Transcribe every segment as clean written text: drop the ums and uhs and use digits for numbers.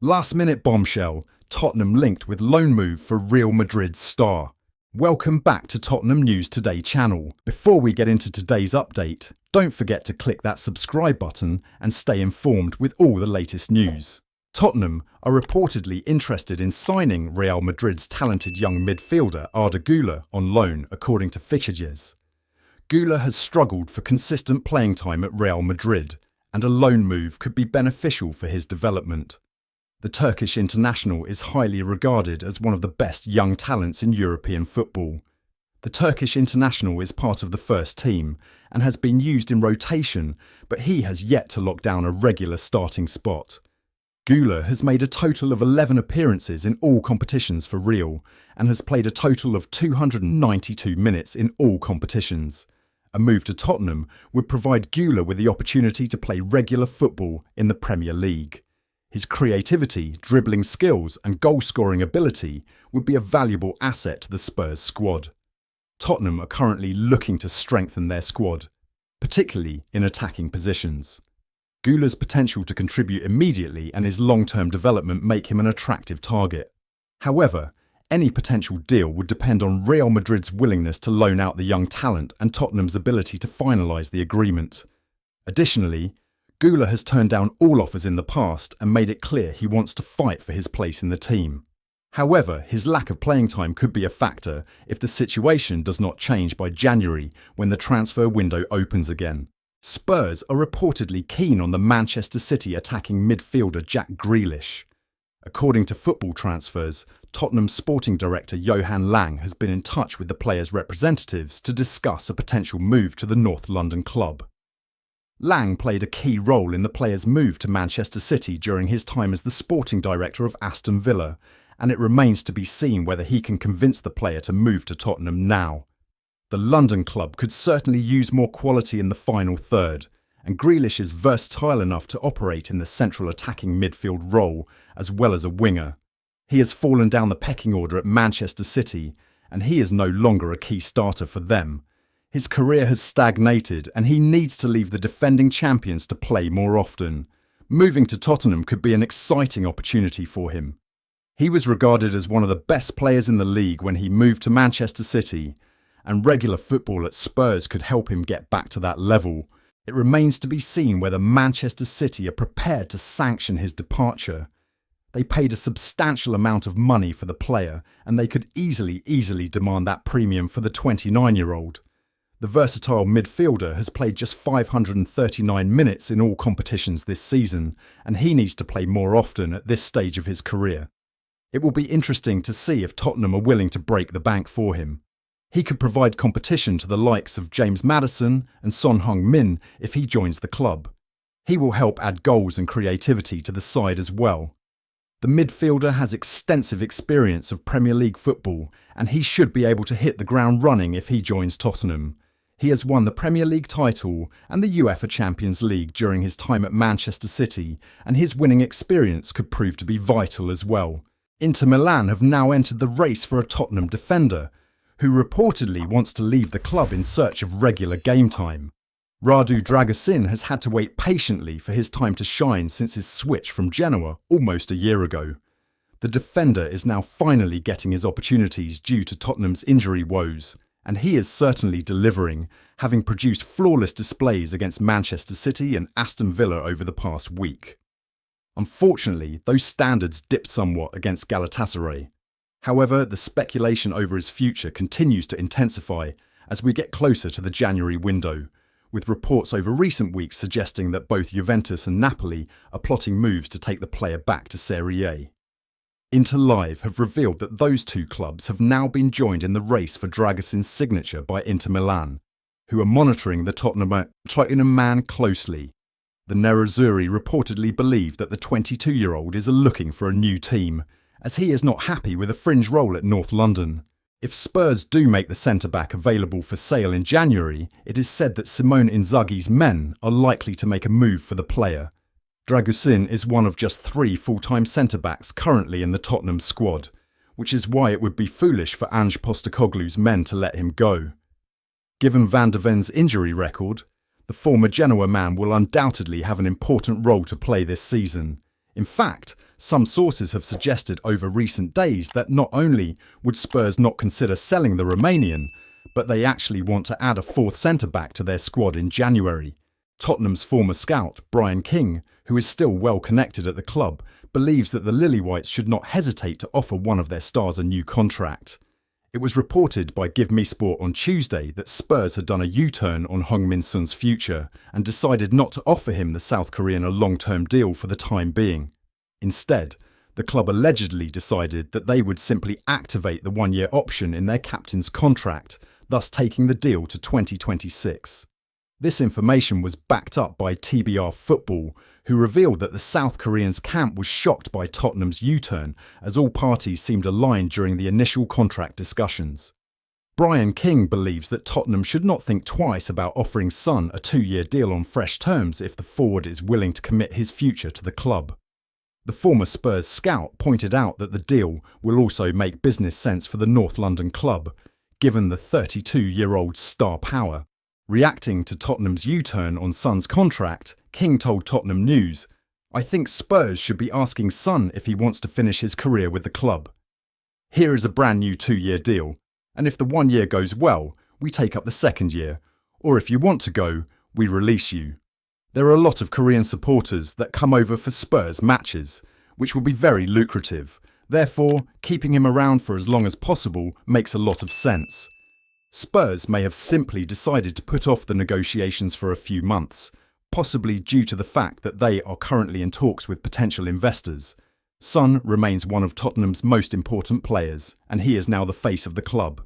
Last-minute bombshell, Tottenham linked with loan move for Real Madrid star. Welcome back to Tottenham News Today channel. Before we get into today's update, don't forget to click that subscribe button and stay informed with all the latest news. Tottenham are reportedly interested in signing Real Madrid's talented young midfielder Arda Güler on loan, according to Fichajes. Güler has struggled for consistent playing time at Real Madrid, and a loan move could be beneficial for his development. The Turkish international is highly regarded as one of the best young talents in European football. The Turkish international is part of the first team and has been used in rotation, but he has yet to lock down a regular starting spot. Güler has made a total of 11 appearances in all competitions for Real and has played a total of 292 minutes in all competitions. A move to Tottenham would provide Güler with the opportunity to play regular football in the Premier League. His creativity, dribbling skills and goal-scoring ability would be a valuable asset to the Spurs squad. Tottenham are currently looking to strengthen their squad, particularly in attacking positions. Güler's potential to contribute immediately and his long-term development make him an attractive target. However, any potential deal would depend on Real Madrid's willingness to loan out the young talent and Tottenham's ability to finalise the agreement. Additionally, Güler has turned down all offers in the past and made it clear he wants to fight for his place in the team. However, his lack of playing time could be a factor if the situation does not change by January when the transfer window opens again. Spurs are reportedly keen on the Manchester City attacking midfielder Jack Grealish. According to Football Transfers, Tottenham sporting director Johan Lange has been in touch with the player's representatives to discuss a potential move to the North London club. Lange played a key role in the player's move to Manchester City during his time as the sporting director of Aston Villa, and it remains to be seen whether he can convince the player to move to Tottenham now. The London club could certainly use more quality in the final third, and Grealish is versatile enough to operate in the central attacking midfield role as well as a winger. He has fallen down the pecking order at Manchester City, and he is no longer a key starter for them. His career has stagnated and he needs to leave the defending champions to play more often. Moving to Tottenham could be an exciting opportunity for him. He was regarded as one of the best players in the league when he moved to Manchester City, and regular football at Spurs could help him get back to that level. It remains to be seen whether Manchester City are prepared to sanction his departure. They paid a substantial amount of money for the player and they could easily demand that premium for the 29-year-old. The versatile midfielder has played just 539 minutes in all competitions this season, and he needs to play more often at this stage of his career. It will be interesting to see if Tottenham are willing to break the bank for him. He could provide competition to the likes of James Maddison and Son Heung-min if he joins the club. He will help add goals and creativity to the side as well. The midfielder has extensive experience of Premier League football, and he should be able to hit the ground running if he joins Tottenham. He has won the Premier League title and the UEFA Champions League during his time at Manchester City, and his winning experience could prove to be vital as well. Inter Milan have now entered the race for a Tottenham defender, who reportedly wants to leave the club in search of regular game time. Dragusin has had to wait patiently for his time to shine since his switch from Genoa almost a year ago. The defender is now finally getting his opportunities due to Tottenham's injury woes, and he is certainly delivering, having produced flawless displays against Manchester City and Aston Villa over the past week. Unfortunately, those standards dipped somewhat against Galatasaray. However, the speculation over his future continues to intensify as we get closer to the January window, with reports over recent weeks suggesting that both Juventus and Napoli are plotting moves to take the player back to Serie A. InterLive have revealed that those two clubs have now been joined in the race for Dragusin's signature by Inter Milan, who are monitoring the Tottenham man closely. The Nerazzurri reportedly believe that the 22-year-old is looking for a new team, as he is not happy with a fringe role at North London. If Spurs do make the centre-back available for sale in January, it is said that Simone Inzaghi's men are likely to make a move for the player. Dragusin is one of just 3 full-time centre-backs currently in the Tottenham squad, which is why it would be foolish for Ange Postecoglou's men to let him go. Given Van de Ven's injury record, the former Genoa man will undoubtedly have an important role to play this season. In fact, some sources have suggested over recent days that not only would Spurs not consider selling the Romanian, but they actually want to add a fourth centre-back to their squad in January. Tottenham's former scout, Brian King, who is still well connected at the club, believes that the Lily-Whites should not hesitate to offer one of their stars a new contract. It was reported by Give Me Sport on Tuesday that Spurs had done a U-turn on Heung-min Son's future and decided not to offer him, the South Korean, a long-term deal for the time being. Instead, the club allegedly decided that they would simply activate the one-year option in their captain's contract, thus taking the deal to 2026. This information was backed up by TBR Football, who revealed that the South Koreans' camp was shocked by Tottenham's U-turn, as all parties seemed aligned during the initial contract discussions. Brian King believes that Tottenham should not think twice about offering Son a 2-year deal on fresh terms if the forward is willing to commit his future to the club. The former Spurs scout pointed out that the deal will also make business sense for the North London club, given the 32-year-old's star power. Reacting to Tottenham's U-turn on Son's contract, King told Tottenham News, "I think Spurs should be asking Son if he wants to finish his career with the club. Here is a brand new 2-year deal, and if the 1 year goes well, we take up the 2nd year, or if you want to go, we release you. There are a lot of Korean supporters that come over for Spurs matches, which will be very lucrative. Therefore, keeping him around for as long as possible makes a lot of sense." Spurs may have simply decided to put off the negotiations for a few months, possibly due to the fact that they are currently in talks with potential investors. Son remains one of Tottenham's most important players, and he is now the face of the club.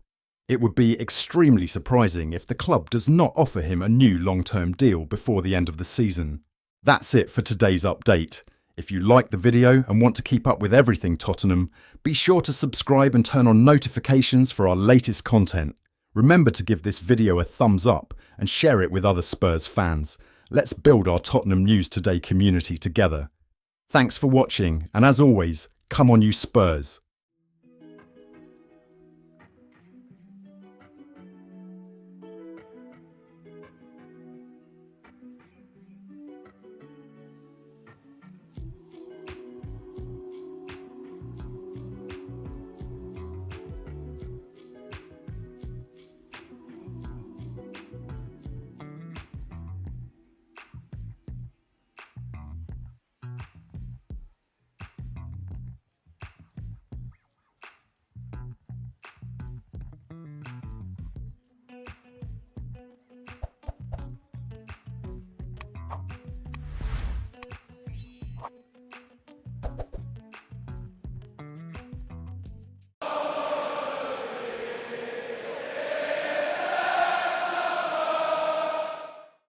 It would be extremely surprising if the club does not offer him a new long-term deal before the end of the season. That's it for today's update. If you like the video and want to keep up with everything Tottenham, be sure to subscribe and turn on notifications for our latest content. Remember to give this video a thumbs up and share it with other Spurs fans. Let's build our Tottenham News Today community together. Thanks for watching, and as always, come on you Spurs!